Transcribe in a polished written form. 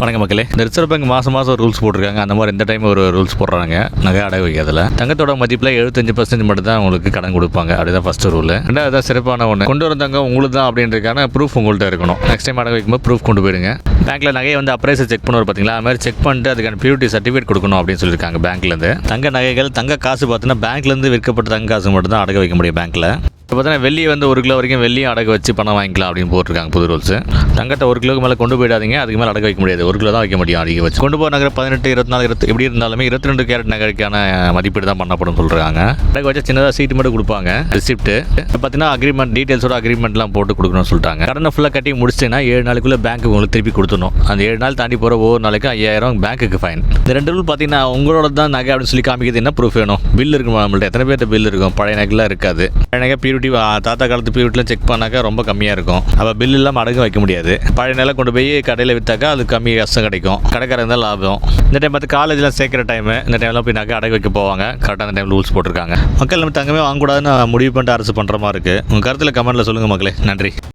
வணக்கம் மக்களே. இந்த ரிசர்வ் பேங்க் மாதம் ஒரு ரூல்ஸ் போட்டிருக்காங்க. அந்த மாதிரி இந்த டைம் ஒரு ரூல்ஸ் போடுறாங்க. நகை அடகு வைக்கிறதுல தங்கத்தோட மதிப்பில் 75% மட்டும் தான் உங்களுக்கு கடன் கொடுப்பாங்க. அதுதான் ஃபர்ஸ்ட் ரூல். ரெண்டாவது சிறப்பான ஒன்று, கொண்டு வர தங்கம் உங்களுக்கு தான் அப்படின்றதுக்கான ப்ரூஃப் உங்கள்கிட்ட இருக்கணும். நெக்ஸ்ட் டைம் அடகு வைக்கும்போது ப்ரூஃப் கொண்டு போயிடுங்க. பேங்க்ல நகையை வந்து அப்ரைசர் செக் பண்ணுவார் பார்த்தீங்களா, அது மாதிரி செக் பண்ணிட்டு அதுக்கான பியூரிட்டி சர்டிஃபிகேட் கொடுக்கணும் அப்படின்னு சொல்லியிருக்காங்க பேங்க்லேருந்து. தங்க நகைகள் தங்க காசு பார்த்தீங்கன்னா பேங்க்லேருந்து விற்கப்பட்ட தங்க காசு மட்டும் தான் அடகு வைக்க முடியும் பேங்க்கில். இப்போ பார்த்தீங்கன்னா வெள்ளி வந்து 1 கிலோ வரைக்கும் வெள்ளியும் அடகு வச்சு பணம் வாங்கிக்கலாம் அப்படின்னு போட்டிருக்காங்க புது ரூல்ஸ். தங்கத்தை 1 கிலோக்கு மேலே கொண்டு போயிடாதீங்க, அதுக்கு மேலே அடகு வைக்க முடியாது. 1 கிலோ தான் வைக்க முடியும் அடகு வச்சு. கொண்டு போகிற நகை 18, 24, எப்படி இருந்தாலுமே 22 கேரட் நகைக்கான மதிப்பீடு தான் பண்ணப்படும் சொல்கிறாங்க. அடகு வச்சா சின்னதாக சீட்டு மட்டும் கொடுப்பாங்க, ரிசிப்ட். பார்த்தீங்கன்னா அக்ரிமெண்ட் டீட்டெயில்ஸோட அக்ரிமெண்ட்லாம் போட்டு கொடுக்கணும்னு சொல்லிட்டாங்க. கடனை ஃபுல்லாக கட்டி முடிச்சிங்கன்னா 7 நாளுக்குள்ளே பேங்க்கு உங்களுக்கு திருப்பி கொடுத்துடணும். அந்த 7 நாள் தாண்டி போகிற ஒவ்வொரு நாளைக்கு 5000 பேங்க்குக்கு ஃபைன். இந்த 2 ரூல் பார்த்தீங்கன்னா உங்களோட தான் நகை அப்படின்னு சொல்லி காமிக்கிறது. என்ன ப்ரூஃப் வேணும்? பில் இருக்கும் நம்மள்ட்ட. எத்தனை பேர்ட்ட பில் இருக்கும்? பழைய நகைலாம் இருக்காது. பழைய நகை பியூரிட்டி தாத்தா காலத்து பியூரிட்டிலாம் செக் பண்ணாக்கா ரொம்ப கம்மியாக இருக்கும். அப்போ பில் இல்லாமல் அடகு வைக்க முடியாது. பழைய நிலை கொண்டு போய் கடையில் விற்றாக்கா அது கம்மி கஷ்டம் கிடைக்கும். கடைக்காரங்க தான் லாபம். இந்த டைம் பார்த்து காலேஜ்லாம் சேர்க்குற டைமு, இந்த டைம்லாம் போய் நகை அடகு வைக்க போவாங்க. கரெக்டாக அந்த டைம் ரூல்ஸ் போட்டிருக்காங்க. மக்கள் நம்ம தங்கமே வாங்கக்கூடாதுன்னு முடிவு பண்ணிட்டு அரசு பண்ணுற மாதிரி இருக்குது. உங்கள் கருத்தில் கமெண்ட்டில் சொல்லுங்கள் மக்களே. நன்றி.